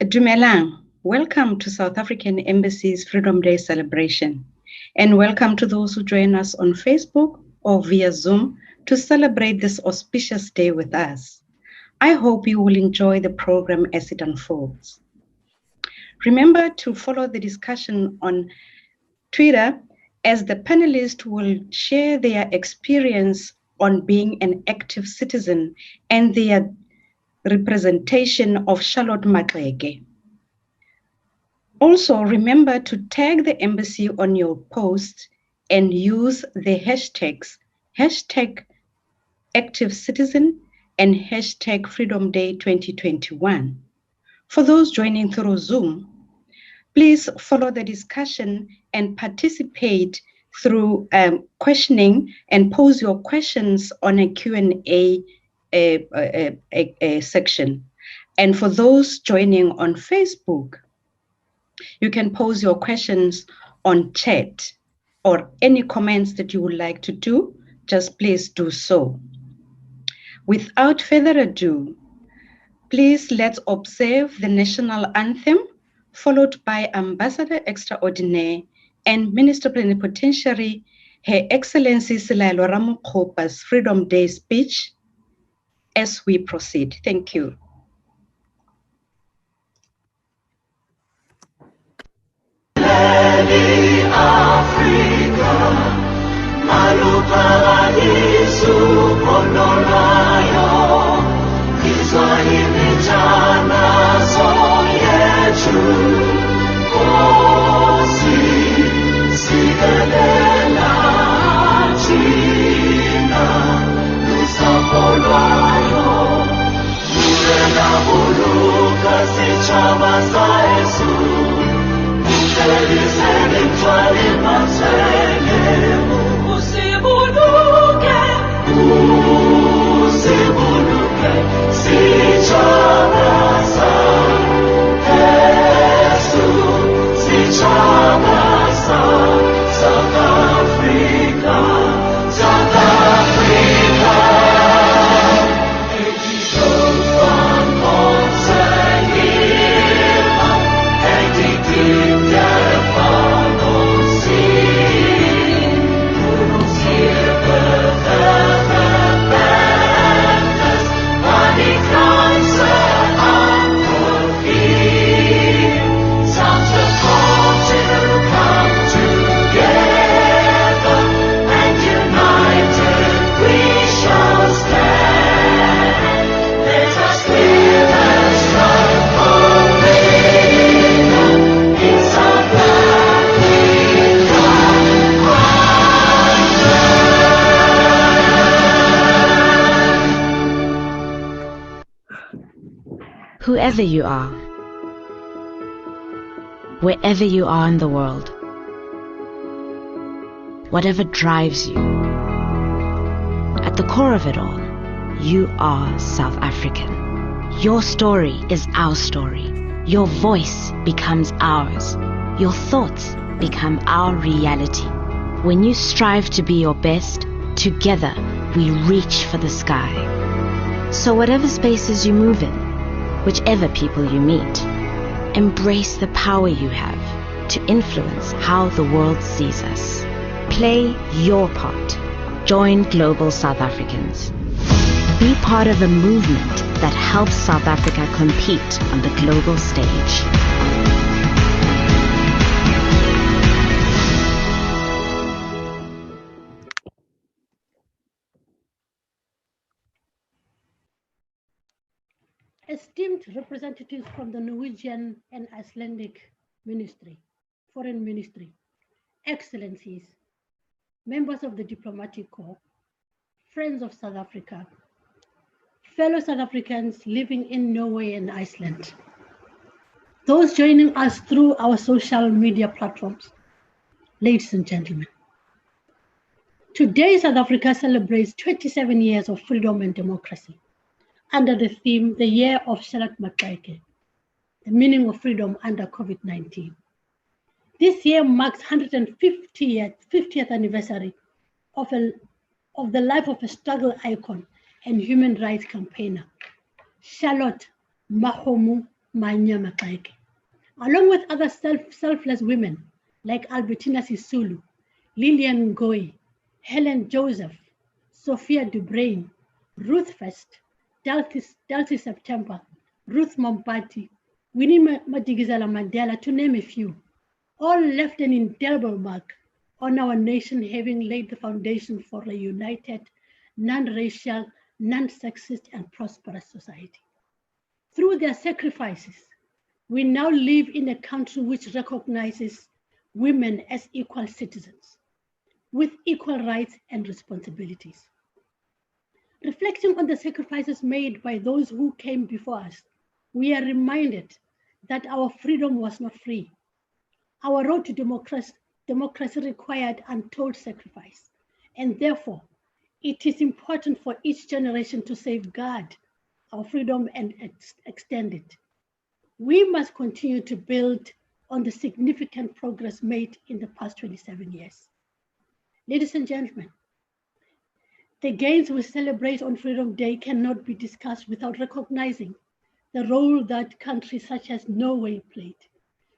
Dumelang, welcome to South African Embassy's Freedom Day celebration, and welcome to those who join us on Facebook or via Zoom to celebrate this auspicious day with us. I hope you will enjoy the program as it unfolds. Remember to follow the discussion on Twitter, as the panelists will share their experience on being an active citizen and their representation of Charlotte Maxeke. Also, remember to tag the embassy on your post and use the hashtags #ActiveCitizen and #FreedomDay 2021. For those joining through Zoom, please follow the discussion and participate through questioning and pose your questions on a Q&A section. And for those joining on Facebook, you can pose your questions on chat, or any comments that you would like to do, just please do so. Without further ado, please let's observe the national anthem, followed by Ambassador Extraordinaire and Minister Plenipotentiary, Her Excellency Silaelo Ramokgopa's Freedom Day speech as we proceed. Thank you. Whoever you are, wherever you are in the world, whatever drives you, at the core of it all, you are South African. Your story is our story. Your voice becomes ours. Your thoughts become our reality. When you strive to be your best, together we reach for the sky. So whatever spaces you move in, whichever people you meet, embrace the power you have to influence how the world sees us. Play your part. Join Global South Africans. Be part of a movement that helps South Africa compete on the global stage. Esteemed representatives from the Norwegian and Icelandic Foreign Ministry, Excellencies, members of the Diplomatic Corps, friends of South Africa, fellow South Africans living in Norway and Iceland, those joining us through our social media platforms, ladies and gentlemen. Today, South Africa celebrates 27 years of freedom and democracy under the theme, The Year of Charlotte Maxeke, the meaning of freedom under COVID-19. This year marks 150th anniversary of the life of a struggle icon and human rights campaigner, Charlotte Maxeke Manya Makaike, along with other selfless women like Albertina Sisulu, Lillian Ngoyi, Helen Joseph, Sophia Dubrain, Ruth First, Delcy September, Ruth Mompati, Winnie Madikizela Mandela, to name a few, all left an indelible mark on our nation, having laid the foundation for a united, non-racial, non-sexist, and prosperous society. Through their sacrifices, we now live in a country which recognizes women as equal citizens with equal rights and responsibilities. Reflecting on the sacrifices made by those who came before us, we are reminded that our freedom was not free. Our road to democracy required untold sacrifice, and therefore, it is important for each generation to safeguard our freedom and extend it. We must continue to build on the significant progress made in the past 27 years. Ladies and gentlemen, the gains we celebrate on Freedom Day cannot be discussed without recognizing the role that countries such as Norway played.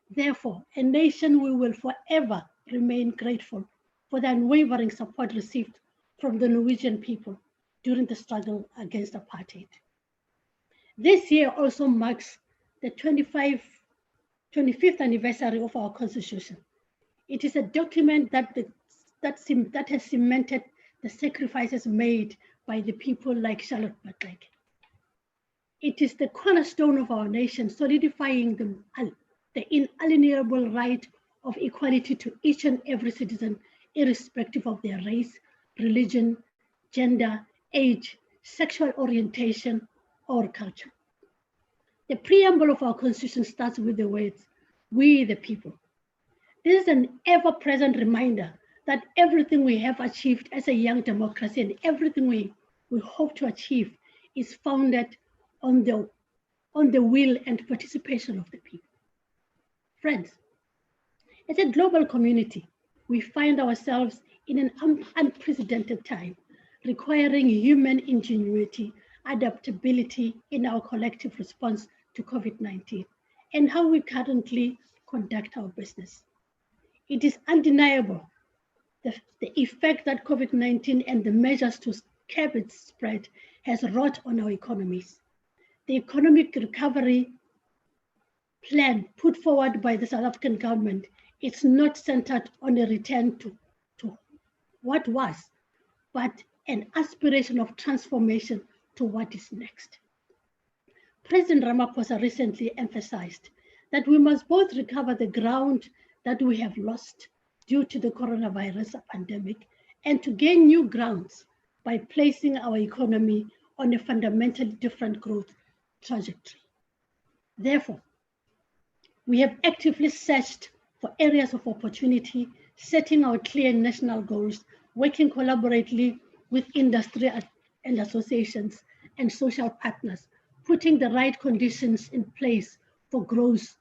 Therefore, a nation we will forever remain grateful for the unwavering support received from the Norwegian people during the struggle against apartheid. This year also marks the 25th anniversary of our Constitution. It is a document that has cemented the sacrifices made by the people like Charlotte Maxeke. It is the cornerstone of our nation, solidifying the inalienable right of equality to each and every citizen, irrespective of their race, religion, gender, age, sexual orientation, or culture. The preamble of our Constitution starts with the words, "We the people." This is an ever-present reminder that everything we have achieved as a young democracy and everything we hope to achieve is founded on the will and participation of the people. Friends, as a global community, we find ourselves in an unprecedented time, requiring human ingenuity, adaptability in our collective response to COVID-19 and how we currently conduct our business. It is undeniable the effect that COVID-19 and the measures to curb its spread has wrought on our economies. The economic recovery plan put forward by the South African government is not centered on a return to what was, but an aspiration of transformation to what is next. President Ramaphosa recently emphasized that we must both recover the ground that we have lost due to the coronavirus pandemic and to gain new grounds by placing our economy on a fundamentally different growth trajectory. Therefore, we have actively searched for areas of opportunity, setting out clear national goals, working collaboratively with industry and associations and social partners, putting the right conditions in place for growth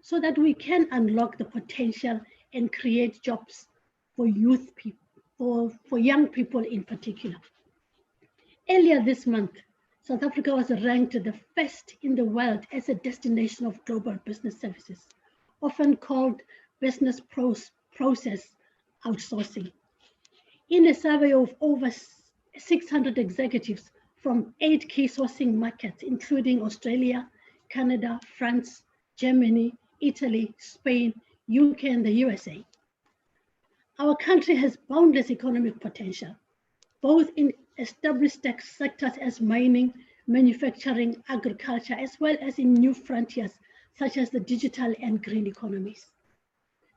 so that we can unlock the potential and create jobs for youth people, for young people in particular. Earlier this month, South Africa was ranked the first in the world as a destination of global business services, often called business process outsourcing. In a survey of over 600 executives from 8 key sourcing markets, including Australia, Canada, France, Germany, Italy, Spain, UK, and the USA. Our country has boundless economic potential, both in established sectors as mining, manufacturing, agriculture, as well as in new frontiers such as the digital and green economies.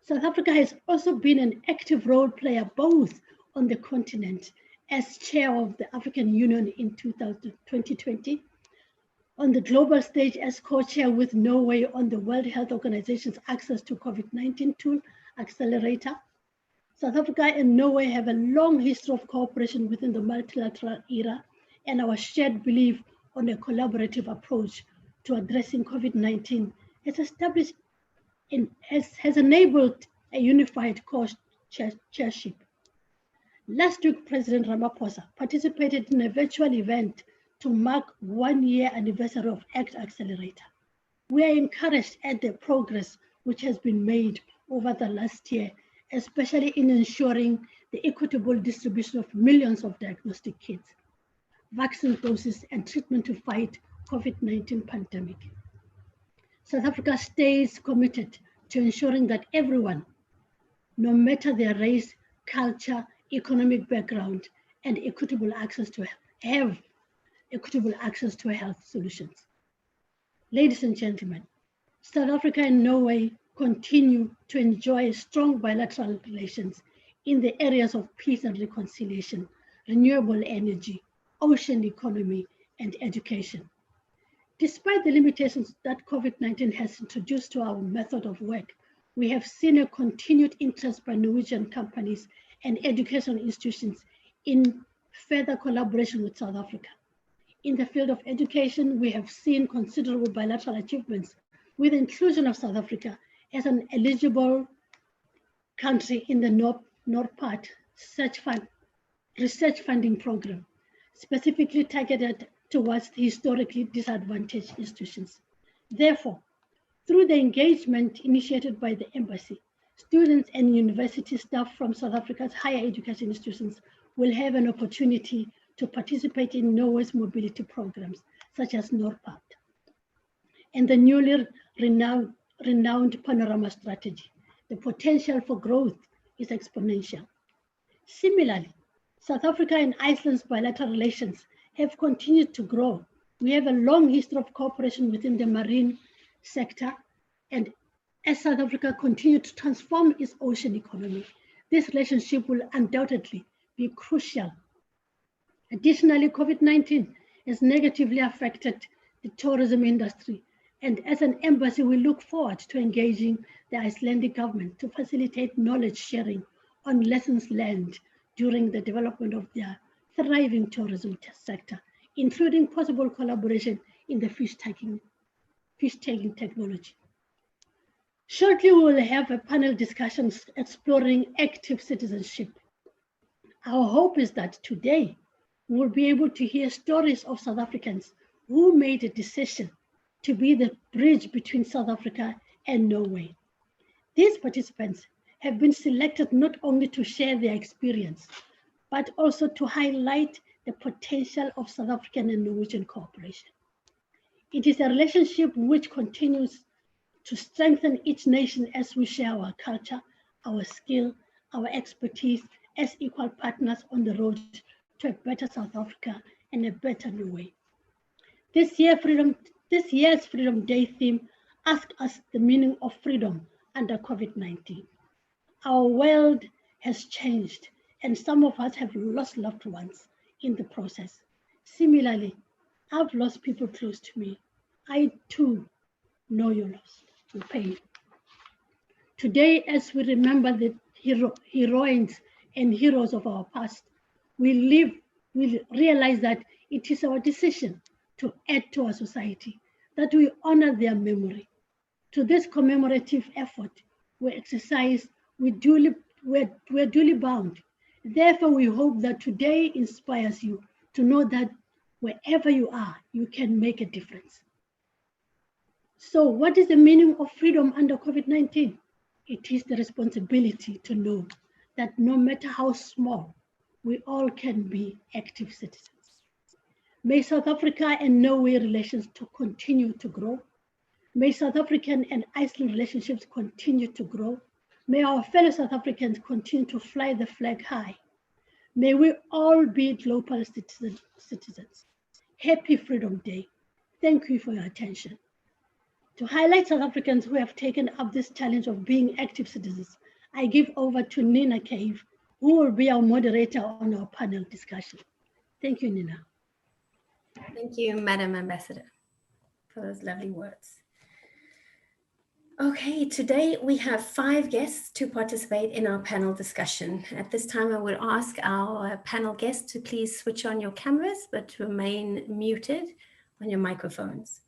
South Africa has also been an active role player both on the continent as chair of the African Union in 2020, on the global stage as co-chair with Norway on the World Health Organization's Access to COVID-19 Tool Accelerator. South Africa and Norway have a long history of cooperation within the multilateral era, and our shared belief on a collaborative approach to addressing COVID-19 has enabled a unified co-chairship. Last week, President Ramaphosa participated in a virtual event to mark 1-year anniversary of ACT Accelerator. We are encouraged at the progress which has been made over the last year, especially in ensuring the equitable distribution of millions of diagnostic kits, vaccine doses, and treatment to fight COVID-19 pandemic. South Africa stays committed to ensuring that everyone, no matter their race, culture, economic background, and equitable access to have equitable access to health solutions. Ladies and gentlemen, South Africa and Norway continue to enjoy strong bilateral relations in the areas of peace and reconciliation, renewable energy, ocean economy, and education. Despite the limitations that COVID-19 has introduced to our method of work, we have seen a continued interest by Norwegian companies and educational institutions in further collaboration with South Africa. In the field of education, we have seen considerable bilateral achievements with the inclusion of South Africa as an eligible country in the NORPAT research funding program, specifically targeted towards the historically disadvantaged institutions. Therefore, through the engagement initiated by the embassy, students and university staff from South Africa's higher education institutions will have an opportunity to participate in Norway's mobility programs, such as NORPAT, and the newly renowned Panorama strategy. The potential for growth is exponential. Similarly, South Africa and Iceland's bilateral relations have continued to grow. We have a long history of cooperation within the marine sector, and as South Africa continues to transform its ocean economy, this relationship will undoubtedly be crucial. Additionally, COVID-19 has negatively affected the tourism industry, and as an embassy, we look forward to engaging the Icelandic government to facilitate knowledge sharing on lessons learned during the development of their thriving tourism sector, including possible collaboration in the fish-tagging technology. Shortly, we will have a panel discussion exploring active citizenship. Our hope is that today, we will be able to hear stories of South Africans who made a decision to be the bridge between South Africa and Norway. These participants have been selected not only to share their experience, but also to highlight the potential of South African and Norwegian cooperation. It is a relationship which continues to strengthen each nation as we share our culture, our skill, our expertise as equal partners on the road to a better South Africa and a better Norway. This year's Freedom Day theme asks us the meaning of freedom under COVID-19. Our world has changed, and some of us have lost loved ones in the process. Similarly, I've lost people close to me. I too know your loss, your pain. Today, as we remember the heroines and heroes of our past, we realize that it is our decision to add to our society, that we honor their memory. To this commemorative effort we're duly bound. Therefore, we hope that today inspires you to know that wherever you are, you can make a difference. So what is the meaning of freedom under COVID-19? It is the responsibility to know that no matter how small, we all can be active citizens. May South Africa and Norway relations to continue to grow. May South African and Iceland relationships continue to grow. May our fellow South Africans continue to fly the flag high. May we all be global citizens. Happy Freedom Day. Thank you for your attention. To highlight South Africans who have taken up this challenge of being active citizens, I give over to Nina Cave, who will be our moderator on our panel discussion. Thank you, Nina. Thank you, Madam Ambassador, for those lovely words. Okay, today we have 5 guests to participate in our panel discussion. At this time, I would ask our panel guests to please switch on your cameras, but remain muted on your microphones.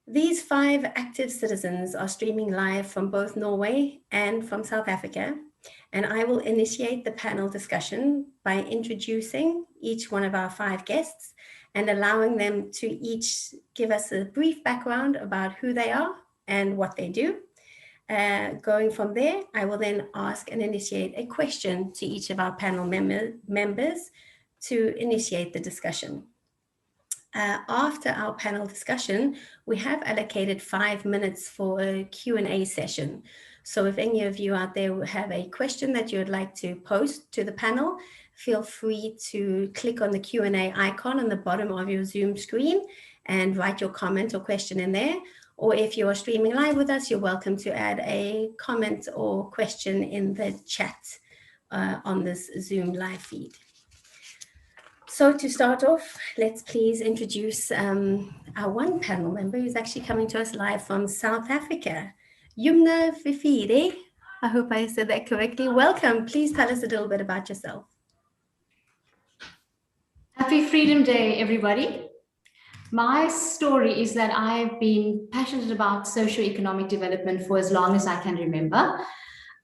These 5 active citizens are streaming live from both Norway and from South Africa, and I will initiate the panel discussion by introducing each one of our 5 guests, and allowing them to each give us a brief background about who they are and what they do. Going from there, I will then ask and initiate a question to each of our panel members to initiate the discussion. After our panel discussion, we have allocated 5 minutes for a Q&A session. So if any of you out there have a question that you would like to post to the panel, feel free to click on the Q&A icon on the bottom of your Zoom screen and write your comment or question in there. Or if you are streaming live with us, you're welcome to add a comment or question in the chat on this Zoom live feed. So to start off, let's please introduce our one panel member who's actually coming to us live from South Africa, Yumna Fifiri. I hope I said that correctly. Welcome. Please tell us a little bit about yourself. Happy Freedom Day, everybody. My story is that I've been passionate about socioeconomic development for as long as I can remember.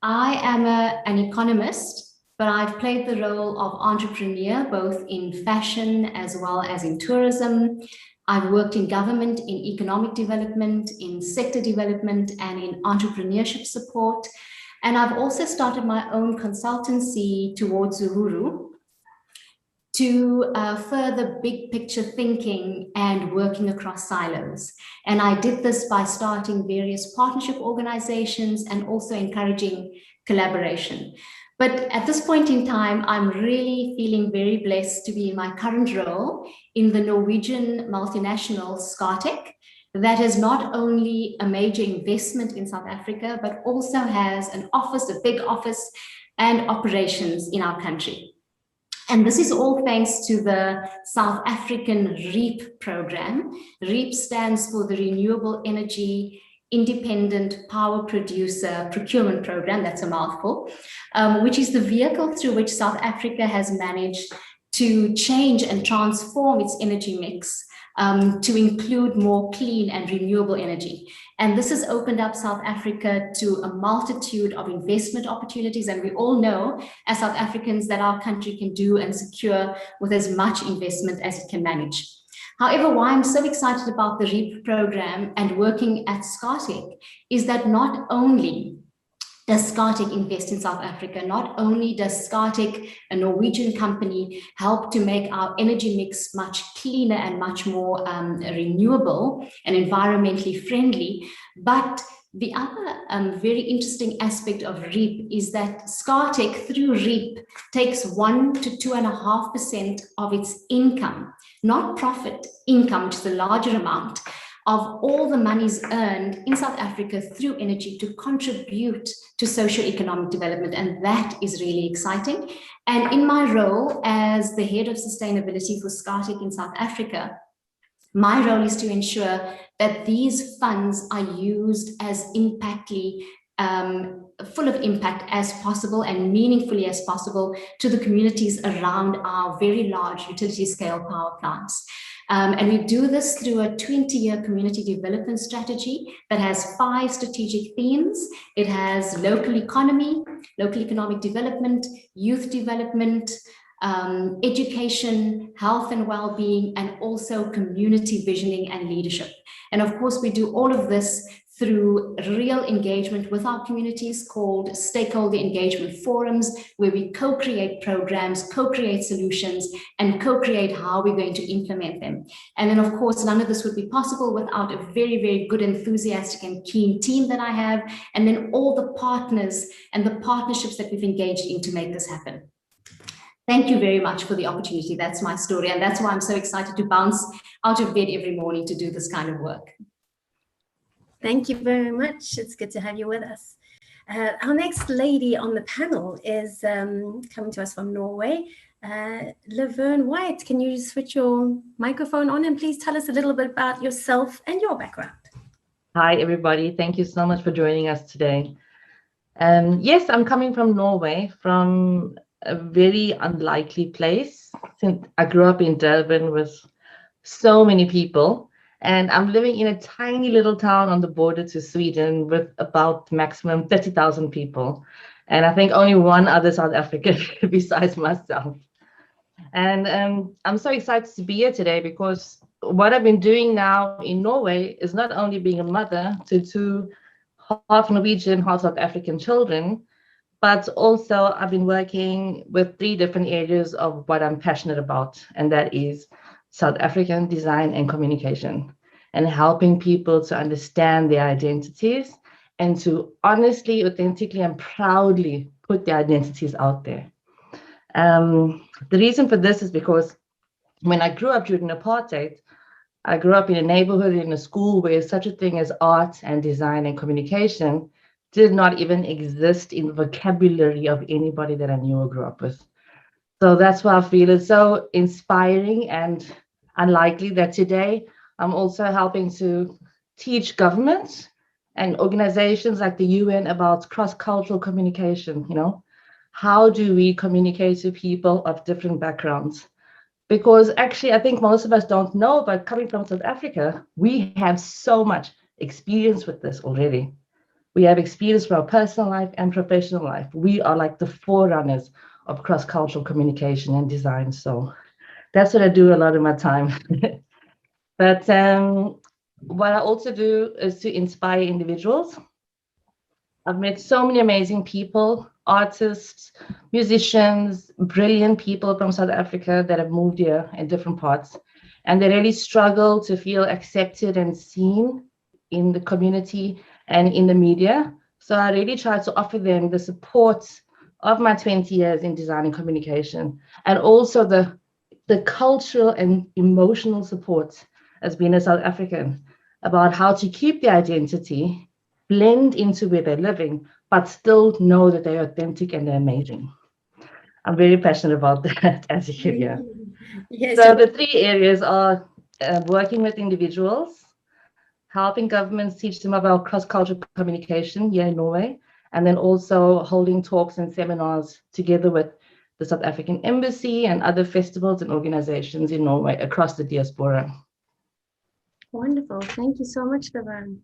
I am an economist, but I've played the role of entrepreneur, both in fashion as well as in tourism. I've worked in government, in economic development, in sector development, and in entrepreneurship support. And I've also started my own consultancy towards Uhuru, to further big picture thinking and working across silos. And I did this by starting various partnership organizations and also encouraging collaboration. But at this point in time, I'm really feeling very blessed to be in my current role in the Norwegian multinational Scatec, that is not only a major investment in South Africa, but also has an office, a big office, and operations in our country. And this is all thanks to the South African REAP program. REAP stands for the Renewable Energy Independent Power Producer Procurement Program, that's a mouthful, which is the vehicle through which South Africa has managed to change and transform its energy mix to include more clean and renewable energy. And this has opened up South Africa to a multitude of investment opportunities. And we all know as South Africans that our country can do and secure with as much investment as it can manage. However, why I'm so excited about the REAP program and working at Scatec is that not only does Scatec invest in South Africa, not only does Scatec, a Norwegian company, help to make our energy mix much cleaner and much more renewable and environmentally friendly, but the other very interesting aspect of REAP is that Scatec, through REAP, takes 1 to 2.5% of its income, not profit, income, which is a larger amount, of all the monies earned in South Africa through energy to contribute to socio-economic development. And that is really exciting. And in my role as the head of sustainability for Scatec in South Africa, my role is to ensure that these funds are used as full of impact as possible and meaningfully as possible to the communities around our very large utility scale power plants. And we do this through a 20-year community development strategy that has 5 strategic themes. It has local economy, local economic development, youth development, education, health and well-being, and also community visioning and leadership. And of course, we do all of this through real engagement with our communities called stakeholder engagement forums, where we co-create programs, co-create solutions, and co-create how we're going to implement them. And then, of course, none of this would be possible without a very, very good, enthusiastic, and keen team that I have, and then all the partners and the partnerships that we've engaged in to make this happen. Thank you very much for the opportunity. That's my story, and that's why I'm so excited to bounce out of bed every morning to do this kind of work. Thank you very much. It's good to have you with us. Our next lady on the panel is coming to us from Norway, Laverne White. Can you switch your microphone on and please tell us a little bit about yourself and your background? Hi, everybody. Thank you so much for joining us today. Yes, I'm coming from Norway, from a very unlikely place. Since I grew up in Durban with so many people, and I'm living in a tiny little town on the border to Sweden with about maximum 30,000 people. And I think only one other South African besides myself. And I'm so excited to be here today because what I've been doing now in Norway is not only being a mother to two half Norwegian, half South African children, but also I've been working with 3 different areas of what I'm passionate about, and that is South African design and communication, and helping people to understand their identities and to honestly, authentically, and proudly put their identities out there. The reason for this is because when I grew up during apartheid, I grew up in a neighborhood, in a school where such a thing as art and design and communication did not even exist in the vocabulary of anybody that I knew or grew up with. So that's why I feel it's so inspiring and unlikely that today I'm also helping to teach governments and organizations like the UN about cross-cultural communication, How do we communicate to people of different backgrounds? Because actually, I think most of us don't know, but coming from South Africa, we have so much experience with this already. We have experience from our personal life and professional life. We are like the forerunners of cross-cultural communication and design. So that's what I do a lot of my time. But what I also do is to inspire individuals. I've met so many amazing people, artists, musicians, brilliant people from South Africa that have moved here in different parts. And they really struggle to feel accepted and seen in the community and in the media. So I really try to offer them the support of my 20 years in design and communication, and also the cultural and emotional support as being a South African about how to keep their identity, blend into where they're living, but still know that they're authentic and they're amazing. I'm very passionate about that, as you hear here. Yes, So the 3 areas are working with individuals, helping governments teach them about cross-cultural communication here in Norway, and then also holding talks and seminars together with the South African Embassy and other festivals and organizations in Norway across the diaspora. wonderful. Thank you so much, Lavan.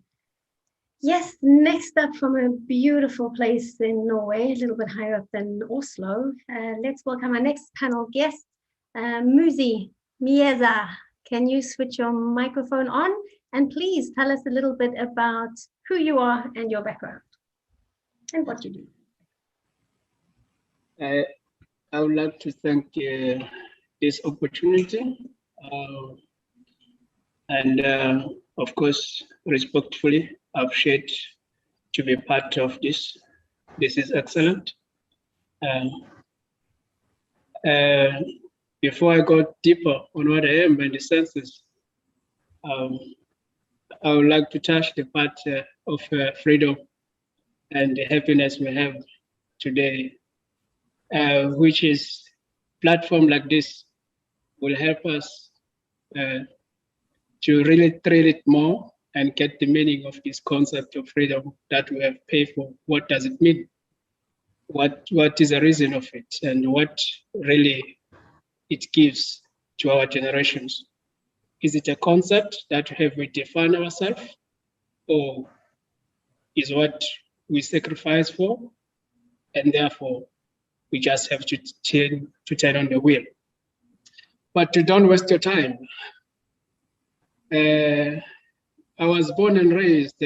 Yes, next up from a beautiful place in Norway, a little bit higher up than Oslo, let's welcome our next panel guest, Muzi Mieza. Can you switch your microphone on? And please tell us a little bit about who you are and your background and what you do. I would like to thank this opportunity and of course, respectfully appreciate to be part of this. This is excellent. Before I go deeper on what I am and the senses, I would like to touch the part of freedom and the happiness we have today, which is platform like this will help us to really thrill it more and get the meaning of this concept of freedom that we have paid for. What does it mean? What is the reason of it, and what really it gives to our generations? Is it a concept that we define ourselves, or is what we sacrifice for, and therefore we just have to turn on the wheel? But don't waste your time. I was born and raised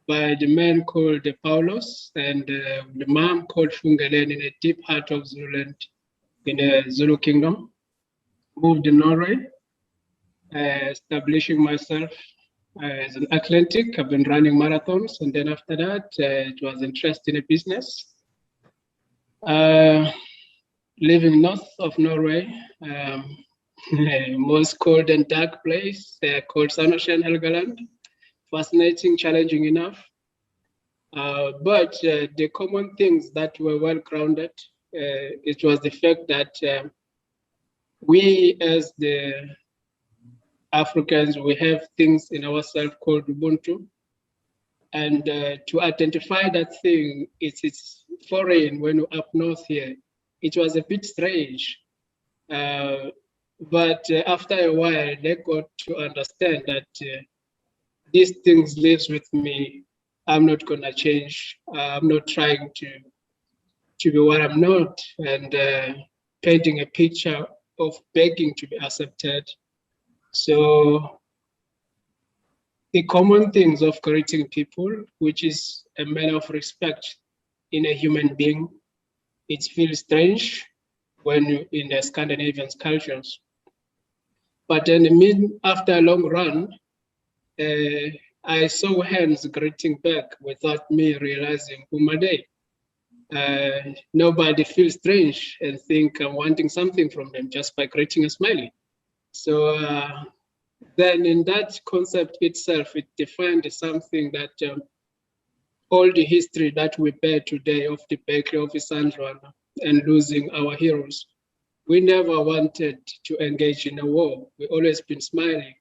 by the man called Paulos and the mom called Fungelen in a deep heart of Zululand in the Zulu kingdom. Moved to Norway, establishing myself as an athletic. I've been running marathons, and then after that, it was interest in a business. Living north of Norway, most cold and dark place called Sandnessjøen, Helgeland. Fascinating, challenging enough. But the common things that were well grounded, it was the fact that we as the Africans, we have things in ourselves called Ubuntu. And to identify that thing, it's foreign when we're up north here. It was a bit strange. But after a while, they got to understand that these things lives with me. I'm not gonna change. I'm not trying to to be what I'm not, and painting a picture of begging to be accepted. So the common things of greeting people, which is a matter of respect in a human being, it feels strange when you're in the Scandinavian cultures. But then after a long run, I saw hands greeting back without me realizing whom are they. Nobody feels strange and think I'm wanting something from them just by greeting and smiling. So then in that concept itself, it defined something that all the history that we bear today of the Battle of Isandlwana and losing our heroes, we never wanted to engage in a war. We always been smiling.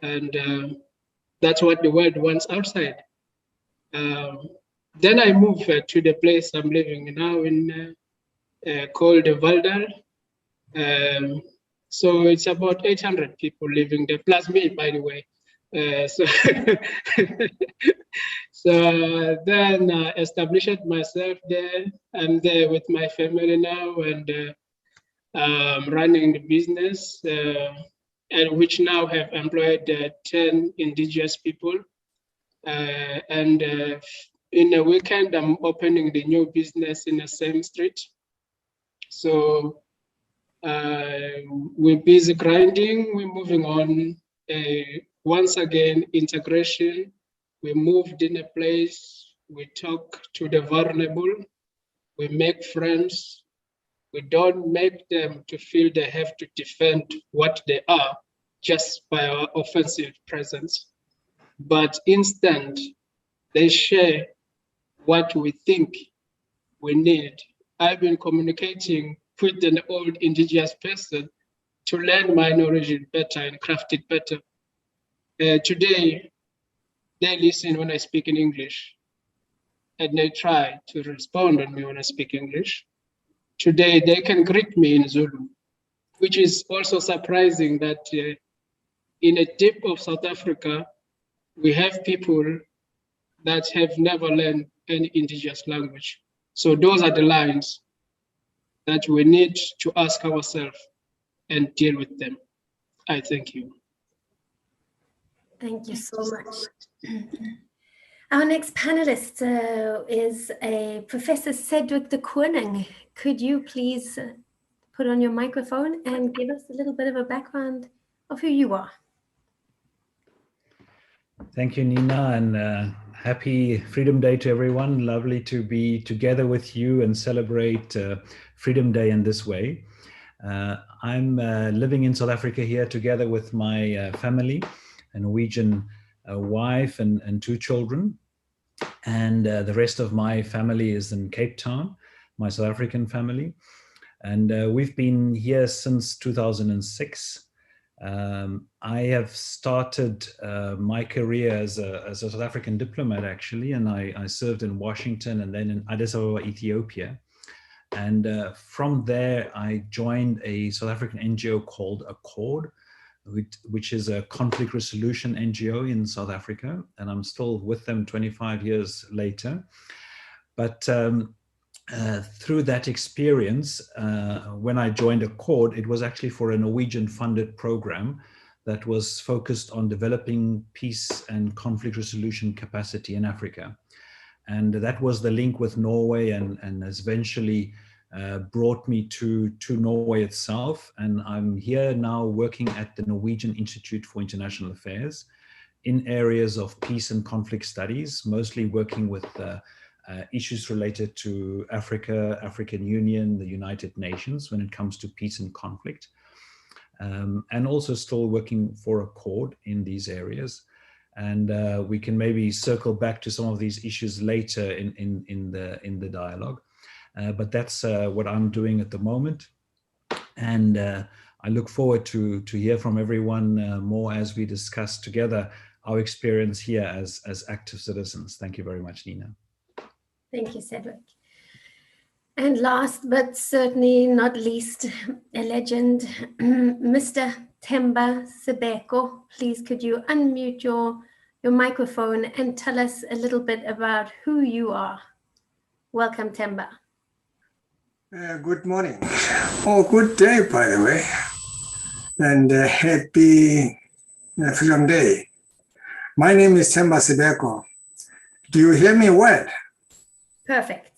And that's what the world wants outside. Then I moved to the place I'm living now in called Valdal. So it's about 800 people living there, plus me, by the way. So then established myself there. I'm there with my family now and running the business, and which now have employed 10 indigenous people. And in a weekend, I'm opening the new business in the same street. So we're busy grinding, we're moving on. Once again, integration. We moved in a place, we talk to the vulnerable, we make friends. We don't make them to feel they have to defend what they are just by our offensive presence. But instead, they share what we think we need. I've been communicating with an old indigenous person to learn my origin better and craft it better. Today, they listen when I speak in English, and they try to respond on me when I speak English. Today, they can greet me in Zulu, which is also surprising that in a deep of South Africa, we have people that have never learned any indigenous language. So those are the lines that we need to ask ourselves and deal with them. I thank you. Thank you so much. Our next panelist is a Professor Cedric de Koning. Could you please put on your microphone and give us a little bit of a background of who you are? Thank you, Nina, and happy Freedom Day to everyone. Lovely to be together with you and celebrate Freedom Day in this way. I'm living in South Africa here together with my family, a Norwegian wife and 2 children. And the rest of my family is in Cape Town, my South African family. And we've been here since 2006. I have started my career as a South African diplomat, actually, and I served in Washington and then in Addis Ababa, Ethiopia. And from there, I joined a South African NGO called Accord, which is a conflict resolution NGO in South Africa. And I'm still with them 25 years later. But through that experience, when I joined Accord, it was actually for a Norwegian-funded program that was focused on developing peace and conflict resolution capacity in Africa. And that was the link with Norway and has eventually brought me to Norway itself. And I'm here now working at the Norwegian Institute for International Affairs in areas of peace and conflict studies, mostly working with issues related to Africa, African Union, the United Nations when it comes to peace and conflict. And also still working for Accord in these areas. And we can maybe circle back to some of these issues later in the dialogue. But that's what I'm doing at the moment. And I look forward to hear from everyone more as we discuss together our experience here as active citizens. Thank you very much, Nina. Thank you, Cedric. And last but certainly not least, a legend, Mr. Themba Sibeko. Please could you unmute your microphone and tell us a little bit about who you are. Welcome, Themba. Good morning. Oh, good day, by the way. And happy Freedom Day. My name is Temba Sibeko. Do you hear me well? Perfect.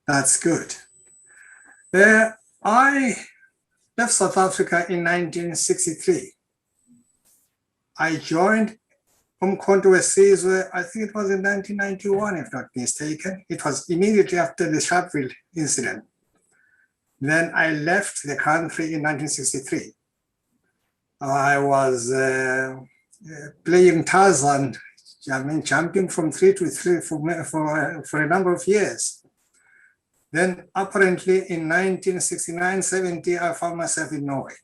That's good. I left South Africa in 1963. I joined Umkhonto Wesizwe, I think it was in 1991, if not mistaken. It was immediately after the Sharpeville incident. Then I left the country in 1963. I was playing Tarzan, jumping from tree to tree for a number of years. Then apparently in 1969-70, I found myself in Norway.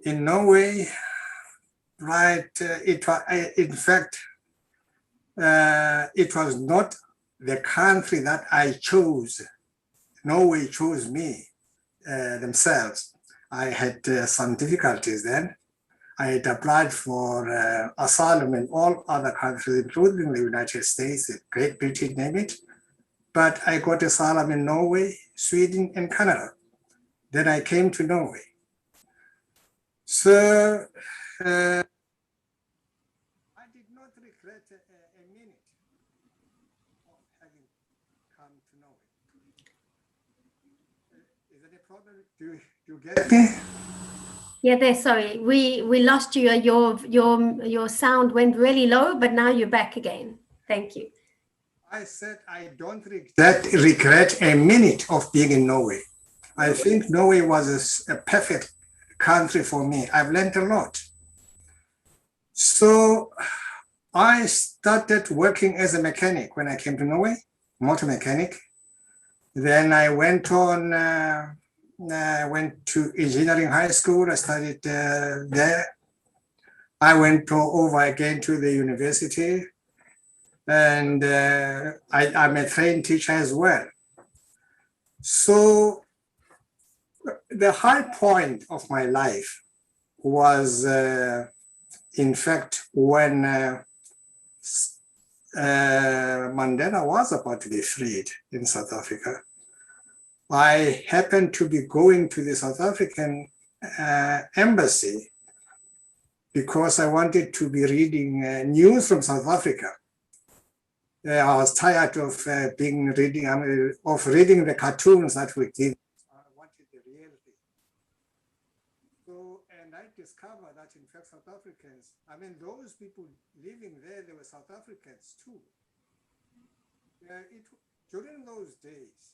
In Norway, right, in fact, it was not the country that I chose. Norway chose me themselves. I had some difficulties then. I had applied for asylum in all other countries, including the United States, Great Britain, name it. But I got asylum in Norway, Sweden, and Canada. Then I came to Norway. So I did not regret a minute of having come to Norway. Is there a problem? Do you get me? Yeah, there. Sorry, we lost you. Your sound went really low, but now you're back again. Thank you. I said I don't regret a minute of being in Norway. I think Norway was a perfect country for me. I've learned a lot. So I started working as a mechanic when I came to Norway, motor mechanic. Then I went on, went to engineering high school. I studied there. I went over again to the university, and I'm a trained teacher as well. So the high point of my life was, in fact, when Mandela was about to be freed in South Africa. I happened to be going to the South African embassy because I wanted to be reading news from South Africa. I was tired of reading the cartoons that we did. I wanted the real thing. So, and I discovered that in fact South Africans, I mean those people living there, they were South Africans too. During those days,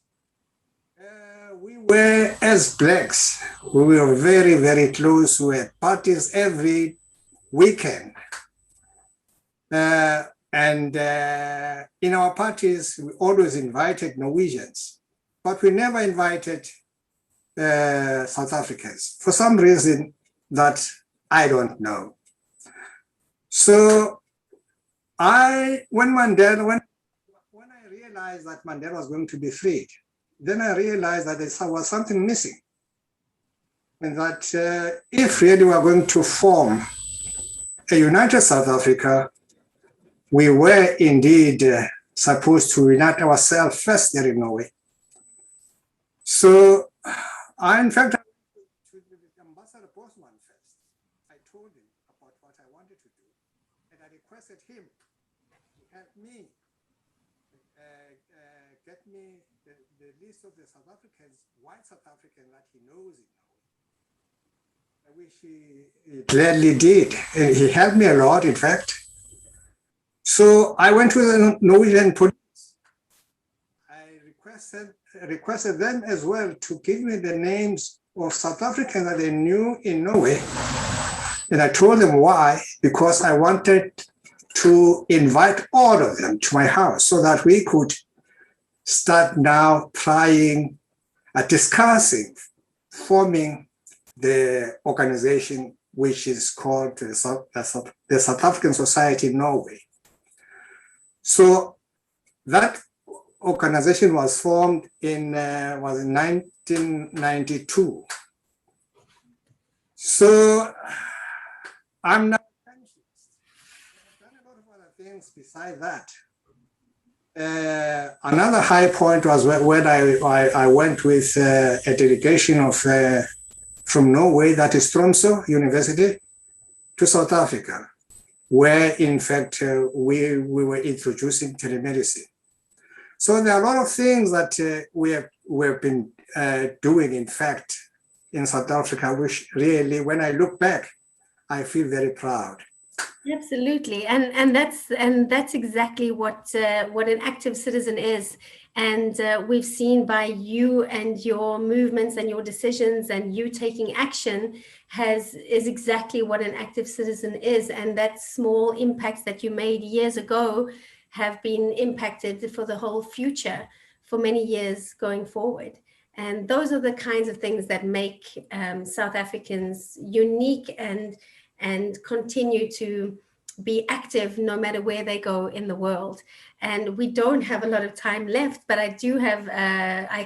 we were, as blacks, we were very, very close. We had parties every weekend. And in our parties, we always invited Norwegians, but we never invited South Africans for some reason that I don't know. So when I realized that Mandela was going to be freed, then I realized that there was something missing. And that if really we are going to form a united South Africa, we were indeed supposed to unite ourselves first there in Norway. So in fact, I went to Ambassador Bosman first. I told him about what I wanted to do, and I requested him to help me get me the list of the South Africans, white South African that he knows in Norway. I wish he gladly did. And he helped me a lot, in fact. So I went to the Norwegian police. I requested them as well to give me the names of South Africans that they knew in Norway. And I told them why, because I wanted to invite all of them to my house so that we could start now trying, discussing, forming the organization which is called the South African Society in Norway. So that organization was formed in 1992. So I'm not conscious. I've done a lot of other things besides that. Another high point was when I went with a delegation of from Norway, that is Tromsø University, to South Africa, where in fact we were introducing telemedicine. So there are a lot of things that we've been doing, in fact, in South Africa, which really, when I look back, I feel very proud. Absolutely, and that's exactly what an active citizen is. And we've seen by you and your movements and your decisions and you taking action is exactly what an active citizen is. And that small impacts that you made years ago have been impacted for the whole future for many years going forward. And those are the kinds of things that make South Africans unique and continue to be active no matter where they go in the world. And we don't have a lot of time left, but I do have I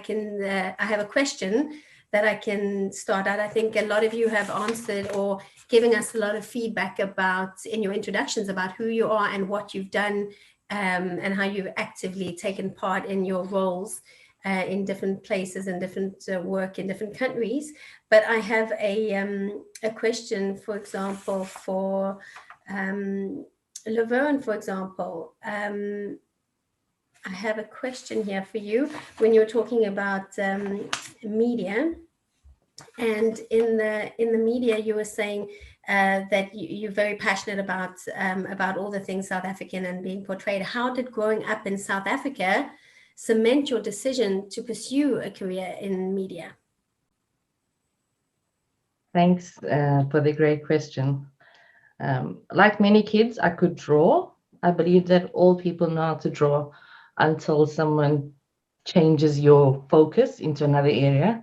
have a question that I can start out. I think a lot of you have answered or giving us a lot of feedback about in your introductions about who you are and what you've done and how you've actively taken part in your roles in different places and different work in different countries. But I have a question, for example, for Laverne, for example. I have a question here for you when you're talking about media. And in the media, you were saying that you're very passionate about all the things South African and being portrayed. How did growing up in South Africa cement your decision to pursue a career in media? Thanks for the great question. Like many kids, I could draw. I believe that all people know how to draw until someone changes your focus into another area.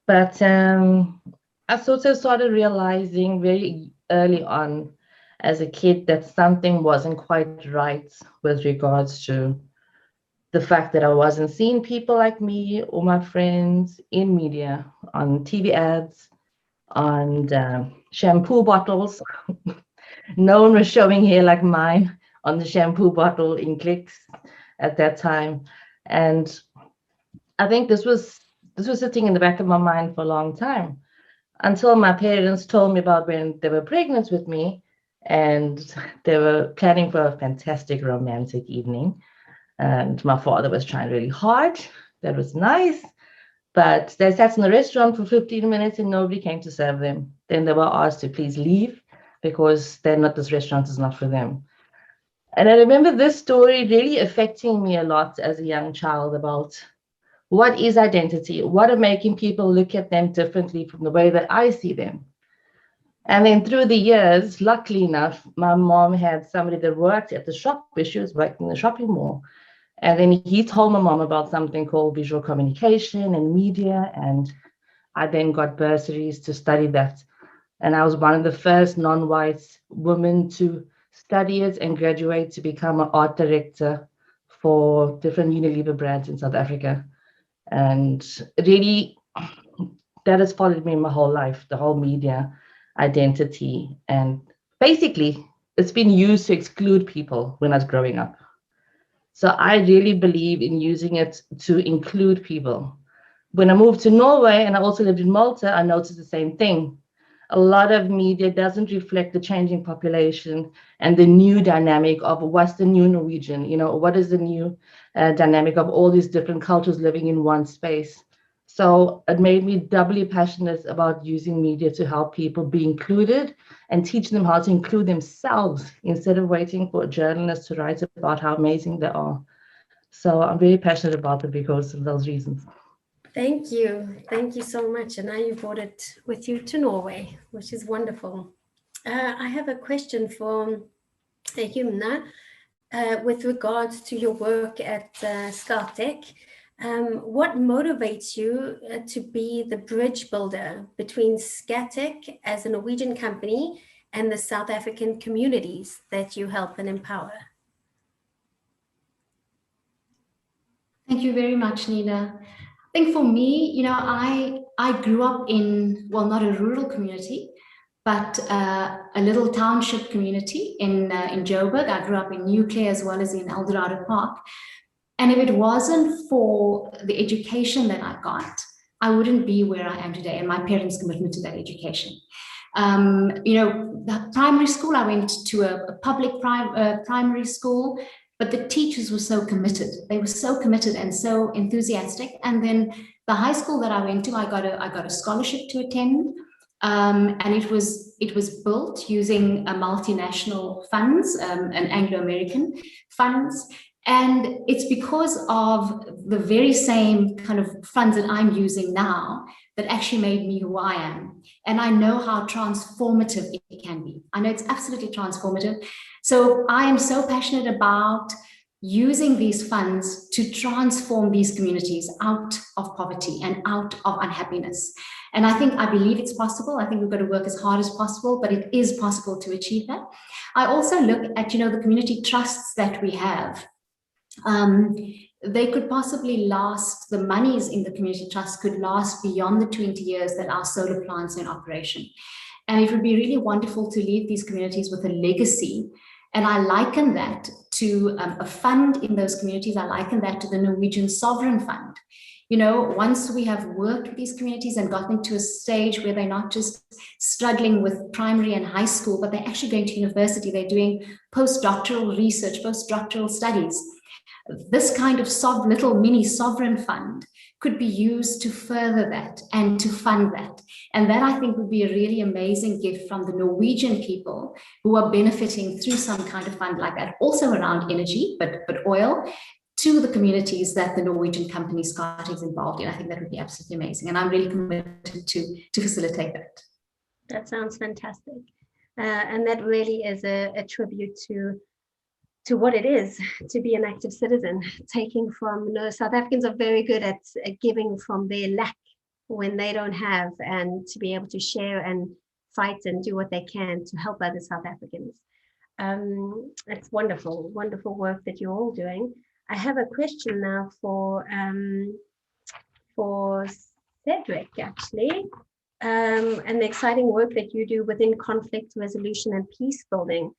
But I sort of started realizing very early on as a kid that something wasn't quite right with regards to the fact that I wasn't seeing people like me or my friends in media, on TV ads, on shampoo bottles. No one was showing hair like mine on the shampoo bottle in clicks at that time. And I think this was sitting in the back of my mind for a long time until my parents told me about when they were pregnant with me and they were planning for a fantastic romantic evening. And my father was trying really hard. That was nice. But they sat in the restaurant for 15 minutes and nobody came to serve them. Then they were asked to please leave because this restaurant is not for them. And I remember this story really affecting me a lot as a young child about what is identity, what are making people look at them differently from the way that I see them. And then through the years, luckily enough, my mom had somebody that worked at the shop where she was working in the shopping mall. And then he told my mom about something called visual communication and media. And I then got bursaries to study that. And I was one of the first non-white women to study it and graduate to become an art director for different Unilever brands in South Africa. And really, that has followed me my whole life, the whole media identity. And basically, it's been used to exclude people when I was growing up. So I really believe in using it to include people. When I moved to Norway and I also lived in Malta, I noticed the same thing. A lot of media doesn't reflect the changing population and the new dynamic of what's the new Norwegian, what is the new dynamic of all these different cultures living in one space. So it made me doubly passionate about using media to help people be included and teach them how to include themselves instead of waiting for a journalist to write about how amazing they are. So I'm very passionate about it because of those reasons. Thank you. Thank you so much. And now you brought it with you to Norway, which is wonderful. I have a question for Jumna with regards to your work at Scatec. What motivates you to be the bridge builder between Scatec as a Norwegian company and the South African communities that you help and empower? Thank you very much, Nina. I think for me, I grew up in, well, not a rural community, but a little township community in Joburg. I grew up in New Clare as well as in Eldorado Park. And if it wasn't for the education that I got, I wouldn't be where I am today, and my parents' commitment to that education. The primary school, I went to a public primary school, but the teachers were so committed. They were so committed and so enthusiastic. And then the high school that I went to, I got a scholarship to attend. And it was built using a multinational funds, an Anglo-American funds. And it's because of the very same kind of funds that I'm using now that actually made me who I am. And I know how transformative it can be. I know it's absolutely transformative. So I am so passionate about using these funds to transform these communities out of poverty and out of unhappiness. And I believe it's possible. I think we've got to work as hard as possible, but it is possible to achieve that. I also look at, the community trusts that we have. They could possibly last, the monies in the community trust could last beyond the 20 years that our solar plants are in operation. And it would be really wonderful to leave these communities with a legacy. And I liken that to a fund in those communities. I liken that to the Norwegian Sovereign Fund. Once we have worked with these communities and gotten to a stage where they're not just struggling with primary and high school, but they're actually going to university, they're doing postdoctoral research, postdoctoral studies. This kind of little mini sovereign fund could be used to further that and to fund that. And that, I think, would be a really amazing gift from the Norwegian people who are benefiting through some kind of fund like that, also around energy, but oil, to the communities that the Norwegian company Scott is involved in. I think that would be absolutely amazing. And I'm really committed to facilitate that. That sounds fantastic. And that really is a tribute to what it is to be an active citizen, taking from, South Africans are very good at giving from their lack when they don't have, and to be able to share and fight and do what they can to help other South Africans. It's wonderful, wonderful work that you're all doing. I have a question now for Cedric, actually, and the exciting work that you do within conflict resolution and peace building.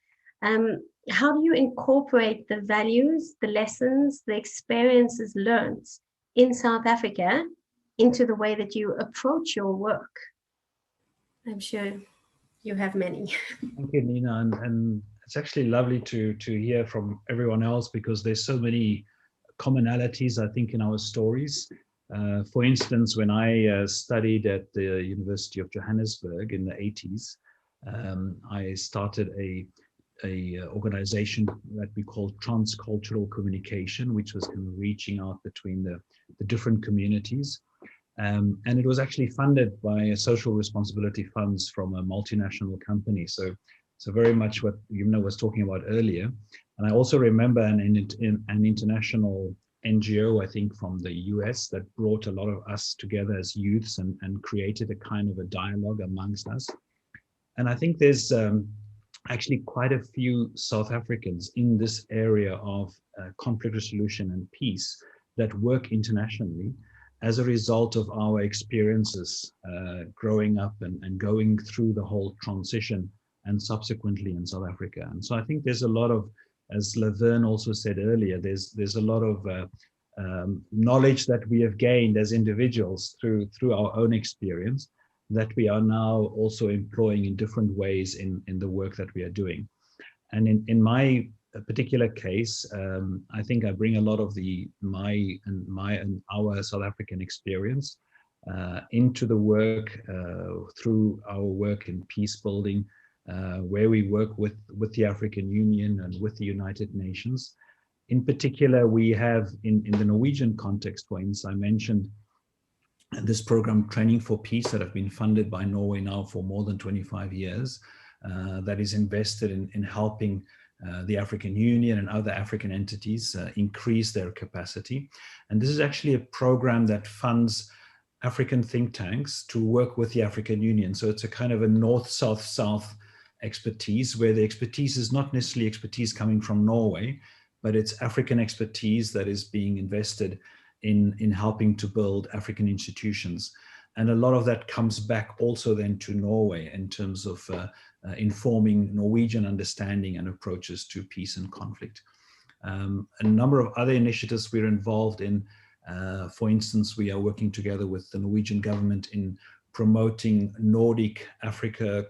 How do you incorporate the values, the lessons, the experiences learned in South Africa into the way that you approach your work? I'm sure you have many. Thank you, Nina. And it's actually lovely to hear from everyone else, because there's so many commonalities, I think, in our stories. For instance, when I studied at the University of Johannesburg in the 80s, I started a organization that we call transcultural communication, which was kind of reaching out between the different communities. And it was actually funded by social responsibility funds from a multinational company. So very much what was talking about earlier. And I also remember an international NGO, I think from the US, that brought a lot of us together as youths and created a kind of a dialogue amongst us. And I think there's actually quite a few South Africans in this area of conflict resolution and peace that work internationally as a result of our experiences growing up and going through the whole transition and subsequently in South Africa. And so I think there's a lot of, as Laverne also said earlier, there's a lot of knowledge that we have gained as individuals through our own experience that we are now also employing in different ways in the work that we are doing. And in my particular case, I think I bring a lot of my and our South African experience into the work through our work in peace building, where we work with the African Union and with the United Nations. In particular, we have in the Norwegian context, for instance, I mentioned this program, Training for Peace, that have been funded by Norway now for more than 25 years, that is invested in helping the African Union and other African entities increase their capacity. And this is actually a program that funds African think tanks to work with the African Union. So it's a kind of a north-south-south expertise, where the expertise is not necessarily expertise coming from Norway, but it's African expertise that is being invested in helping to build African institutions And a lot of that comes back also then to Norway in terms of informing Norwegian understanding and approaches to peace and conflict. A number of other initiatives we're involved in. For instance, we are working together with the Norwegian government in promoting Nordic Africa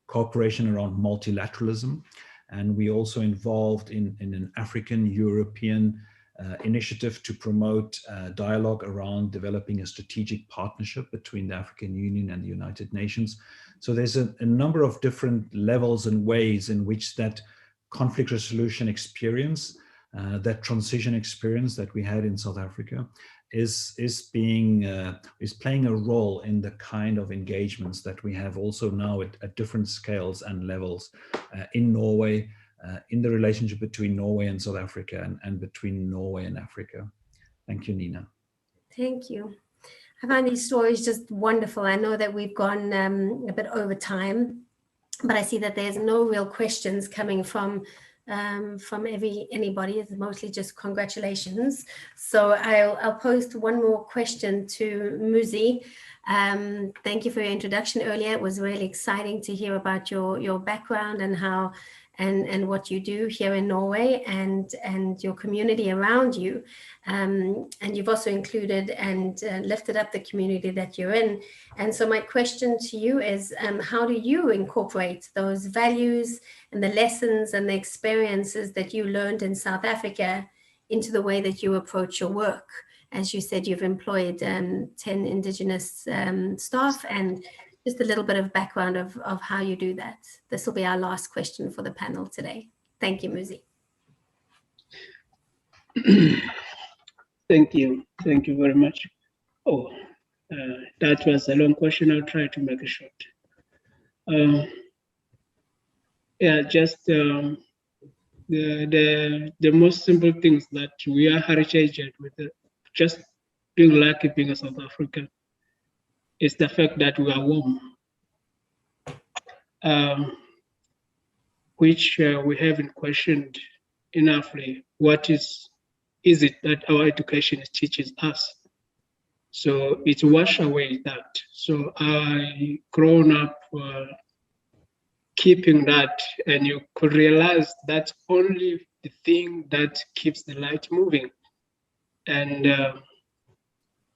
cooperation around multilateralism. And we also involved in an African-European initiative to promote dialogue around developing a strategic partnership between the African Union and the United Nations. So there's a number of different levels and ways in which that conflict resolution experience, that transition experience that we had in South Africa, is playing a role in the kind of engagements that we have also now at different scales and levels in Norway, in the relationship between Norway and South Africa, and between Norway and Africa. Thank you, Nina. Thank you. I find these stories just wonderful. I know that we've gone a bit over time, but I see that there's no real questions coming from anybody. It's mostly just congratulations. So I'll post one more question to Muzi. Thank you for your introduction earlier. It was really exciting to hear about your background and how and what you do here in Norway and your community around you. And you've also included and lifted up the community that you're in. And so my question to you is, how do you incorporate those values and the lessons and the experiences that you learned in South Africa into the way that you approach your work? As you said, you've employed 10 indigenous staff, and just a little bit of background of how you do that. This will be our last question for the panel today. Thank you, Muzi. Thank you. Thank you very much. Oh, that was a long question. I'll try to make it short. Yeah, just the most simple things that we are heritage with, just being lucky being a South African, is the fact that we are warm, which we haven't questioned enoughly. What is it that our education teaches us? So it's wash away that. So I grown up keeping that, and you could realize that's only the thing that keeps the light moving and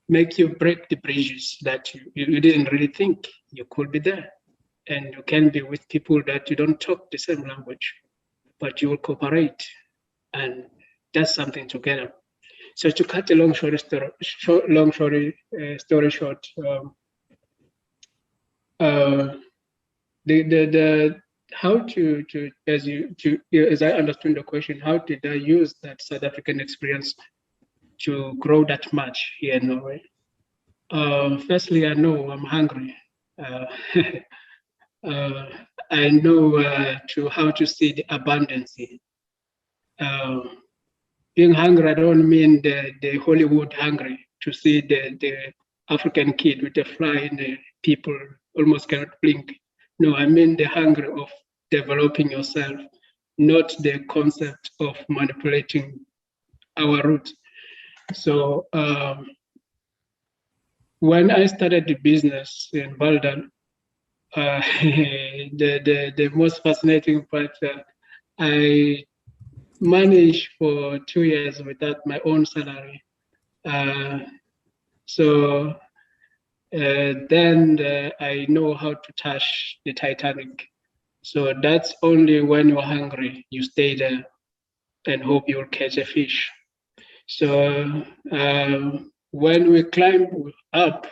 make you break the bridges that you didn't really think you could be there. And you can be with people that you don't talk the same language, but you will cooperate, and that's something together. So to cut a long story short, the how to as I understood the question, how did I use that South African experience to grow that much here in Norway? Firstly, I know I'm hungry. I know how to see the abundance. Being hungry, I don't mean the Hollywood hungry to see the African kid with a fly in the people almost cannot blink. No, I mean the hunger of developing yourself, not the concept of manipulating our roots. So when I started the business in Valdan, the most fascinating part, I managed for 2 years without my own salary. So then I know how to touch the Titanic. So that's only when you're hungry, you stay there and hope you'll catch a fish. So when we climbed up,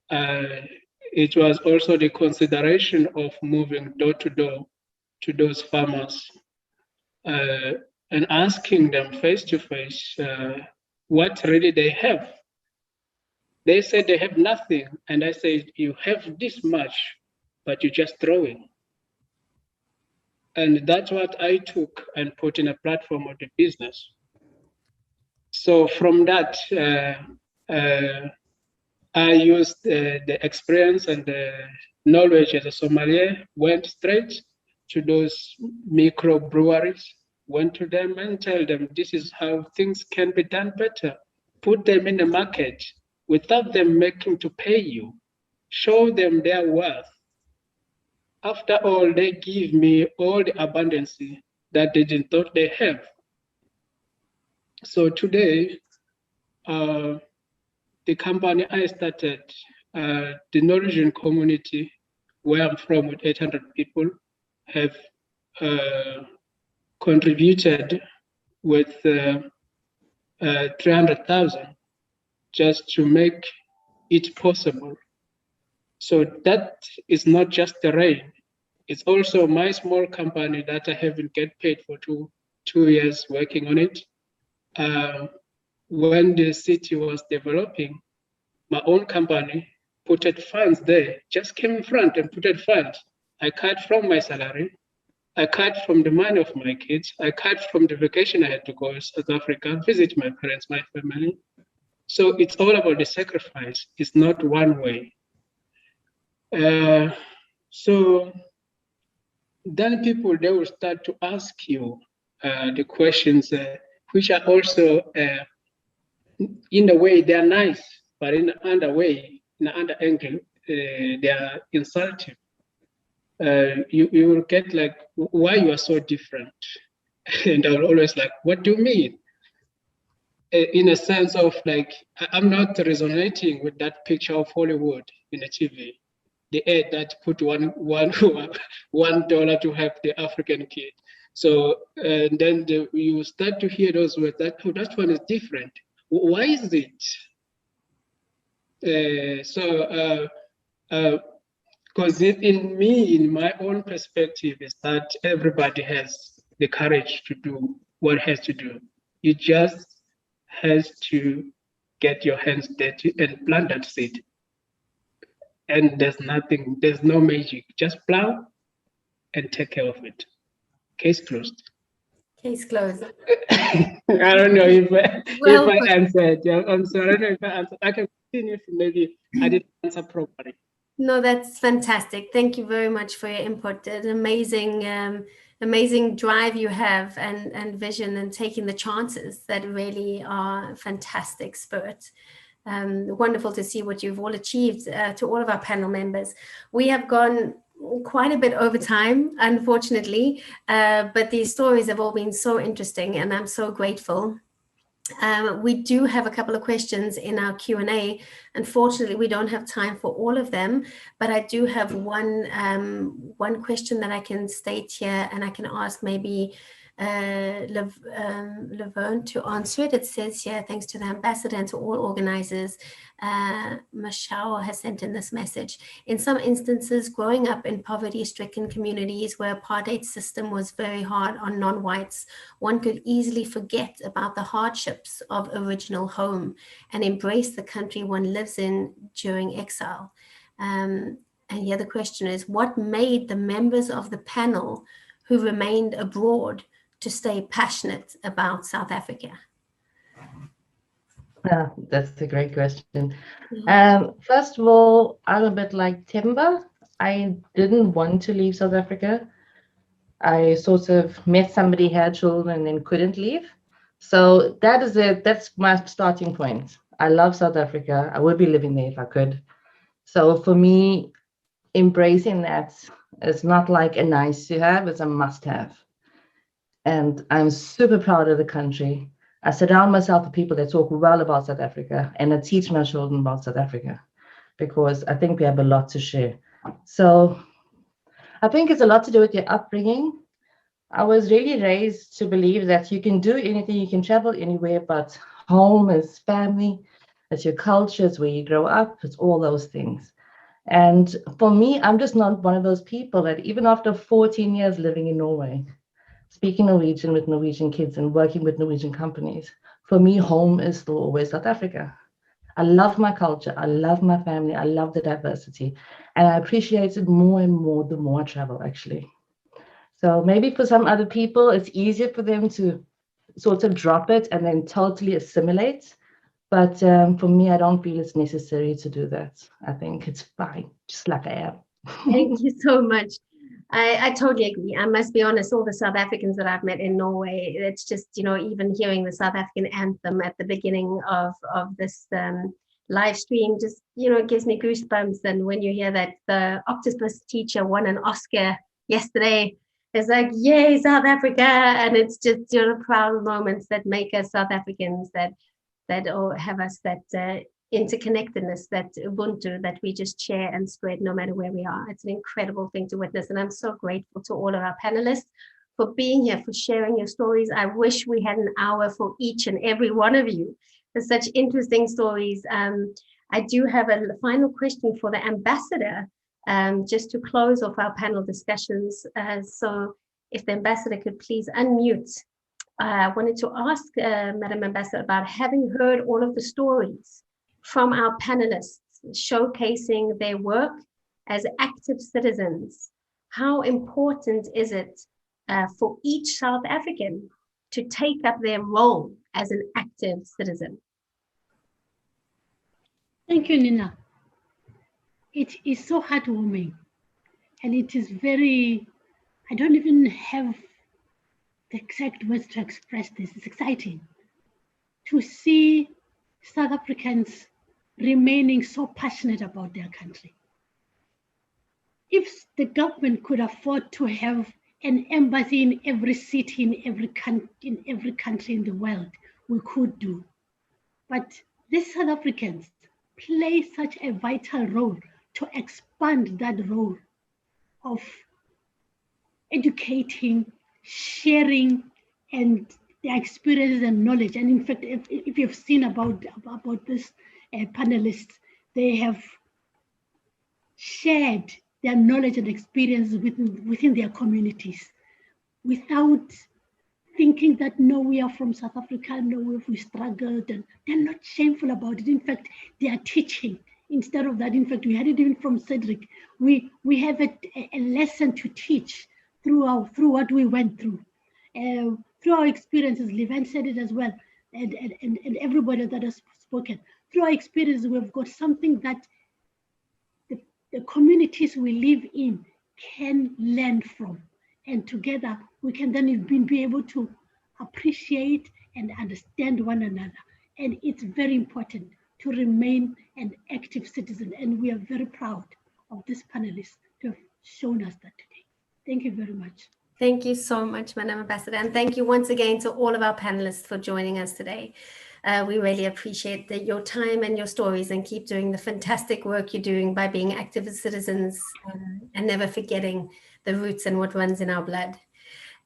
it was also the consideration of moving door to door to those farmers and asking them face to face what really they have. They said they have nothing. And I said, you have this much, but you're just throwing. And that's what I took and put in a platform of the business. So from that, I used the experience and the knowledge as a sommelier, went straight to those micro breweries, went to them and tell them this is how things can be done better. Put them in the market without them making to pay you. Show them their worth. After all, they give me all the abundance that they didn't thought they have. So today, the company I started, the Norwegian community, where I'm from with 800 people, have contributed with 300,000 just to make it possible. So that is not just the rain. It's also my small company that I haven't get paid for two years working on it. When the city was developing, my own company put funds there, just came in front and put funds. I cut from my salary. I cut from the money of my kids. I cut from the vacation I had to go to South Africa, visit my parents, my family. So it's all about the sacrifice. It's not one way. So then people, they will start to ask you the questions, which are also, in a way, they are nice, but in another way, in another angle, they are insulting. You will get like, why you are so different? And I will always like, what do you mean? In a sense of like, I'm not resonating with that picture of Hollywood in the TV. The ad that put $1 to help the African kid. So then you start to hear those words that, oh, that one is different. Why is it? Because in my own perspective, is that everybody has the courage to do what has to do. You just has to get your hands dirty and plant that seed. And there's no magic. Just plow and take care of it. Case closed. Case closed. I don't know if I answered. I'm sorry. I don't know if I answered. I can continue if maybe I didn't answer properly. No, that's fantastic. Thank you very much for your input. An amazing drive you have and vision and taking the chances that really are fantastic spirit. Wonderful to see what you've all achieved. To all of our panel members, we have gone quite a bit over time, unfortunately, but these stories have all been so interesting and I'm so grateful. We do have a couple of questions in our Q&A. Unfortunately, we don't have time for all of them, but I do have one question that I can state here and I can ask maybe Laverne to answer it. It says here, thanks to the ambassador and to all organizers, Michelle has sent in this message. In some instances, growing up in poverty-stricken communities where apartheid system was very hard on non-whites, one could easily forget about the hardships of original home and embrace the country one lives in during exile. And here the question is, what made the members of the panel who remained abroad to stay passionate about South Africa? That's a great question. First of all, I'm a bit like Timber. I didn't want to leave South Africa. I sort of met somebody, had children, and then couldn't leave. So that is it. That's my starting point. I love South Africa. I would be living there if I could. So for me, embracing that is not like a nice to have, it's a must have. And I'm super proud of the country. I surround myself with people that talk well about South Africa, and I teach my children about South Africa because I think we have a lot to share. So I think it's a lot to do with your upbringing. I was really raised to believe that you can do anything, you can travel anywhere, but home is family, it's your culture, it's where you grow up, it's all those things. And for me, I'm just not one of those people that even after 14 years living in Norway, speaking Norwegian with Norwegian kids and working with Norwegian companies, for me, home is still always South Africa. I love my culture, I love my family, I love the diversity, and I appreciate it more and more the more I travel, actually. So maybe for some other people, it's easier for them to sort of drop it and then totally assimilate. But for me, I don't feel it's necessary to do that. I think it's fine, just like I am. Thank you so much. I totally agree. I must be honest, all the South Africans that I've met in Norway, it's just, even hearing the South African anthem at the beginning of this live stream just, gives me goosebumps. And when you hear that the octopus teacher won an Oscar yesterday, it's like, yay, South Africa. And it's just, proud moments that make us South Africans, that all have us that interconnectedness, that Ubuntu that we just share and spread no matter where we are. It's an incredible thing to witness. And I'm so grateful to all of our panelists for being here, for sharing your stories. I wish we had an hour for each and every one of you. There's such interesting stories. I do have a final question for the ambassador, just to close off our panel discussions. So if the ambassador could please unmute. I wanted to ask Madam Ambassador about, having heard all of the stories from our panelists showcasing their work as active citizens, how important is it for each South African to take up their role as an active citizen? Thank you, Nina. It is so heartwarming, and it is very, I don't even have the exact words to express this. It's exciting to see South Africans remaining so passionate about their country. If the government could afford to have an embassy in every city, in every country in the world, we could do. But these South Africans play such a vital role to expand that role of educating, sharing, and their experiences and knowledge. And in fact, if you've seen about this panelists, they have shared their knowledge and experiences within their communities without thinking that, no, we are from South Africa, no, we struggled, and they're not shameful about it. In fact, they are teaching. Instead of that, in fact, we had it even from Cedric. We have a lesson to teach through what we went through. Through our experiences, Levan said it as well, and everybody that has spoken. Through our experiences, we've got something that the communities we live in can learn from. And together, we can then be able to appreciate and understand one another. And it's very important to remain an active citizen. And we are very proud of this panelists to have shown us that today. Thank you very much. Thank you so much, Madam Ambassador. And thank you once again to all of our panelists for joining us today. We really appreciate your time and your stories, and keep doing the fantastic work you're doing by being active citizens and never forgetting the roots and what runs in our blood.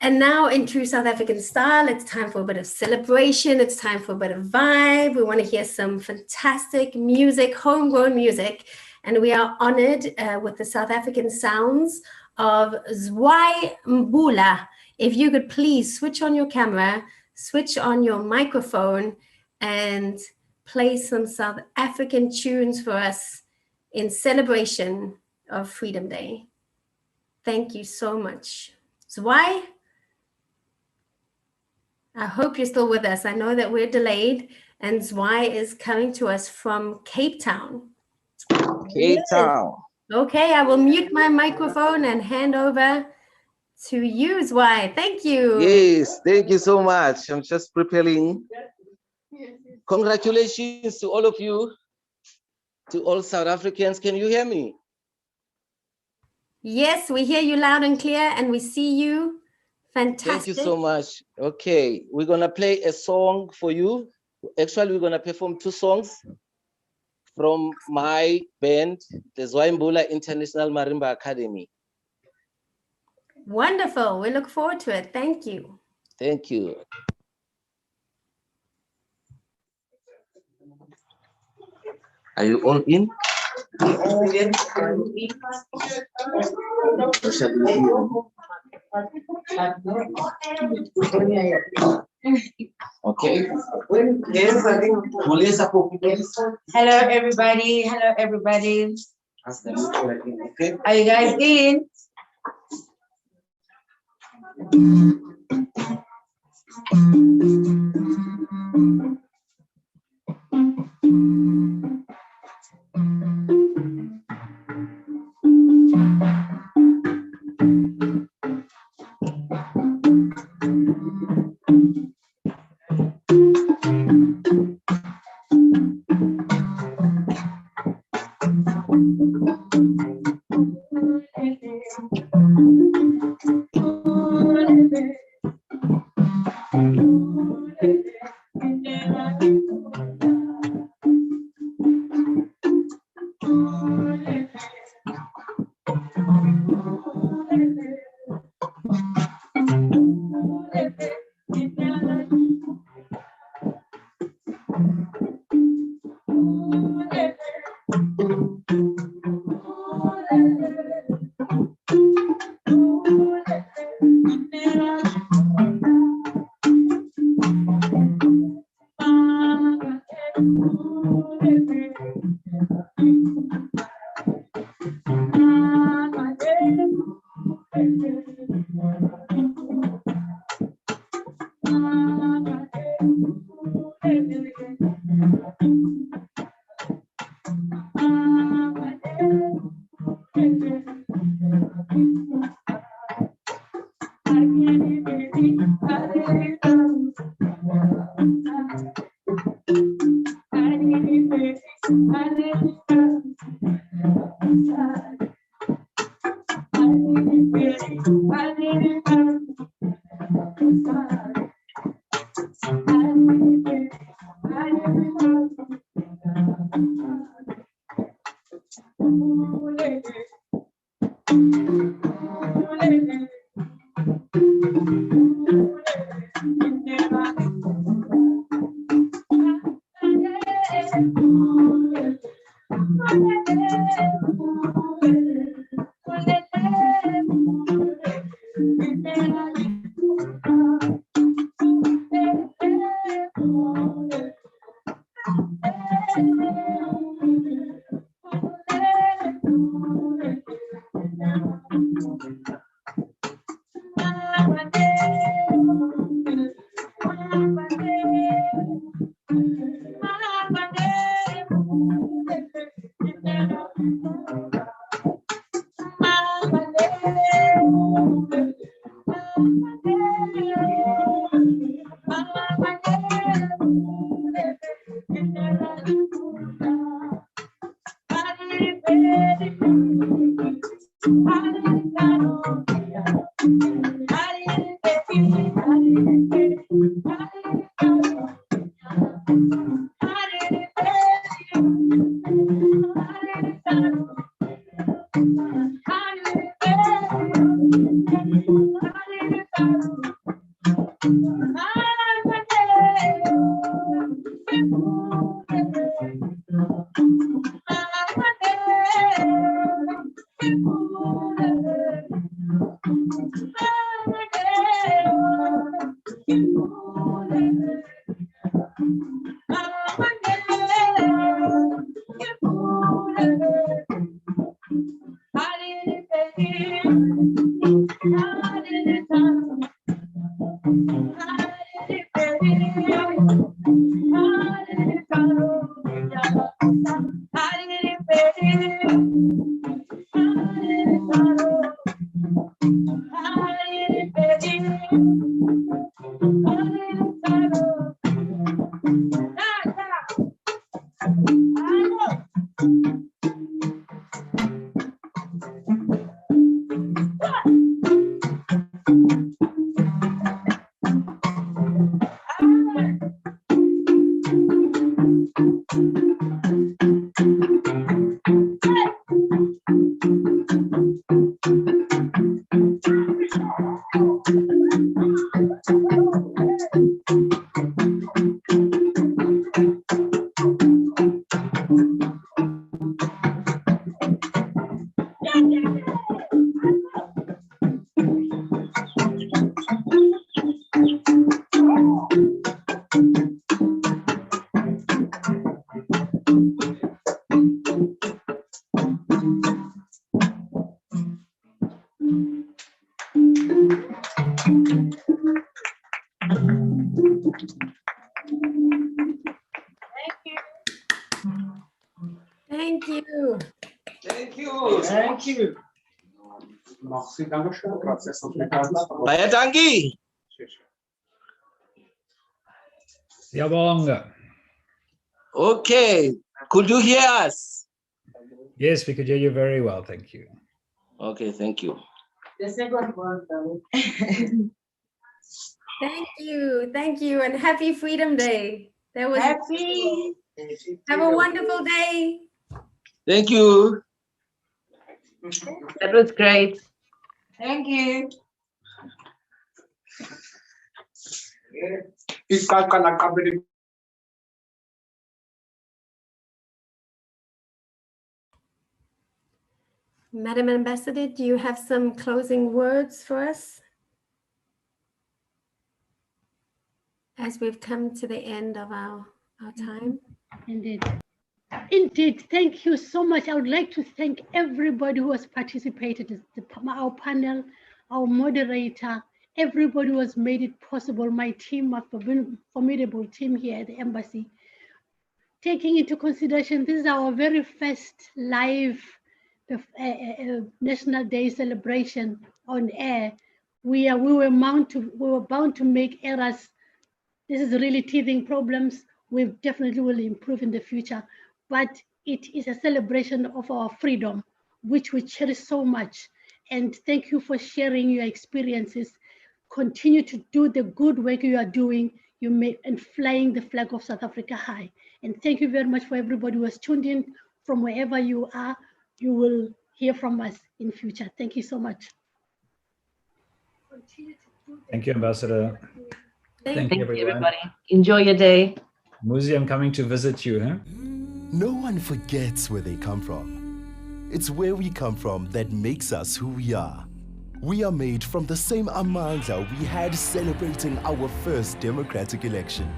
And now, in true South African style, it's time for a bit of celebration. It's time for a bit of vibe. We want to hear some fantastic music, homegrown music. And we are honored with the South African sounds of Zwei Mbula. If you could please switch on your camera, switch on your microphone, and play some South African tunes for us in celebration of Freedom Day. Thank you so much. Zwei, I hope you're still with us. I know that we're delayed, and Zwei is coming to us from Cape Town. Cape Town. Okay, I will mute my microphone and hand over to you, Zwei. Thank you. Yes, thank you so much. I'm just preparing. Congratulations to all of you, to all South Africans. Can you hear me? Yes, we hear you loud and clear, and we see you. Fantastic. Thank you so much. Okay, we're gonna play a song for you. Actually, we're gonna perform 2 songs from my band, the Zwei Mbula International Marimba Academy. Wonderful. We look forward to it. Thank you. Thank you. Are you all in? Okay. Hello, everybody. Hello, everybody. Okay. Are you guys in? Thank you. Thank you. Thank you. Bayatangi. Siyabonga. Okay. Could you hear us? Yes, we could hear you very well. Thank you. Okay, thank you. The second one, though. Thank you, and happy Freedom Day. That was Happy. Have a wonderful day. Thank you. That was great. Thank you. Madam Ambassador, do you have some closing words for us as we've come to the end of our time? Indeed. Indeed, thank you so much. I would like to thank everybody who has participated, our panel, our moderator, everybody who has made it possible, my team, my formidable team here at the embassy. Taking into consideration, this is our very first live National Day celebration on air. We were bound to make errors. This is really teething problems. We definitely will improve in the future, but it is a celebration of our freedom, which we cherish so much. And thank you for sharing your experiences. Continue to do the good work you are doing, and flying the flag of South Africa high. And thank you very much for everybody who has tuned in from wherever you are. You will hear from us in future. Thank you so much. Thank you, Ambassador. Thank you, everyone. Everybody. Enjoy your day. Muzi, I'm coming to visit you. Huh? No one forgets where they come from. It's where we come from that makes us who we are. We are made from the same amandla we had celebrating our first democratic election.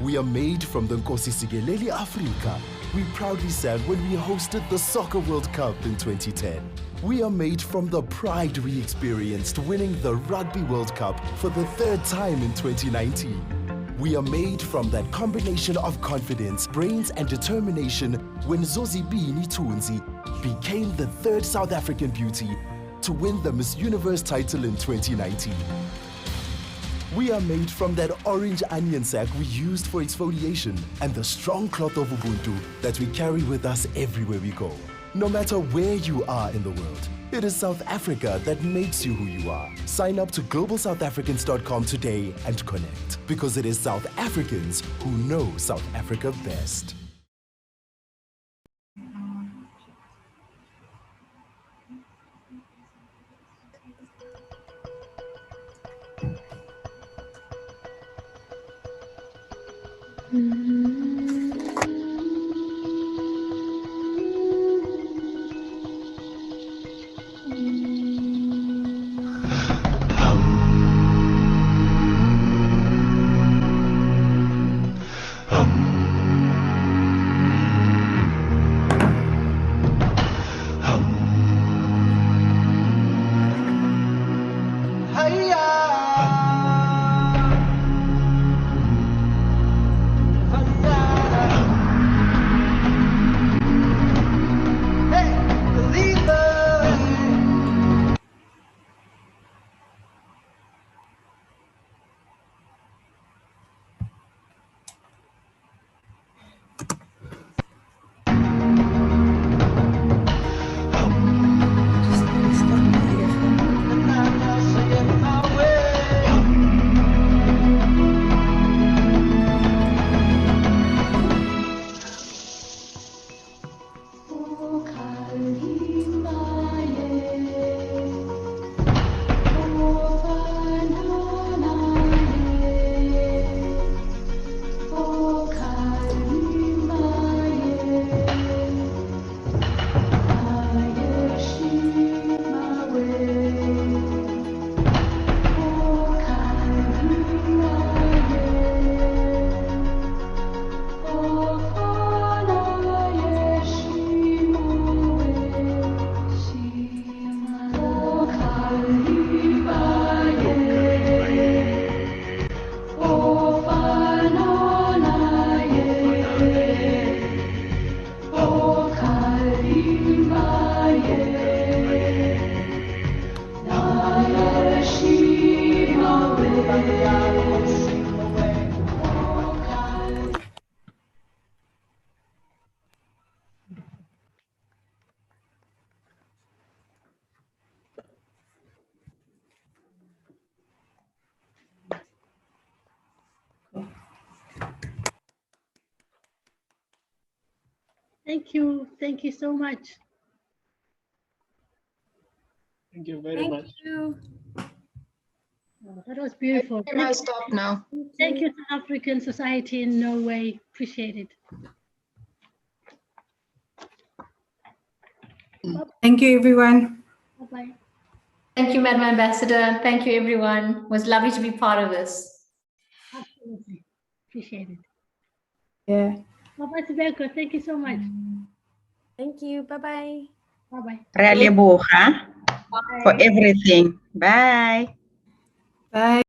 We are made from the Nkosi Sikeleli Africa we proudly sang when we hosted the Soccer World Cup in 2010. We are made from the pride we experienced winning the Rugby World Cup for the third time in 2019. We are made from that combination of confidence, brains and determination when Zozibini Tunzi became the third South African beauty to win the Miss Universe title in 2019. We are made from that orange onion sack we used for exfoliation and the strong cloth of Ubuntu that we carry with us everywhere we go. No matter where you are in the world, it is South Africa that makes you who you are. Sign up to globalsouthafricans.com today and connect, because it is South Africans who know South Africa best. Thank you. Thank you so much. Thank you very much. Thank you. Oh, that was beautiful. Can I stop now? Thank you, South African Society in Norway. Appreciate it. Thank you, everyone. Bye-bye. Thank you, Madam Ambassador. Thank you, everyone. It was lovely to be part of this. Absolutely. Appreciate it. Yeah. Bye-bye, Sibeko. Thank you so much. Thank you. Bye-bye. Bye-bye. Re a leboga for everything. Bye. Bye.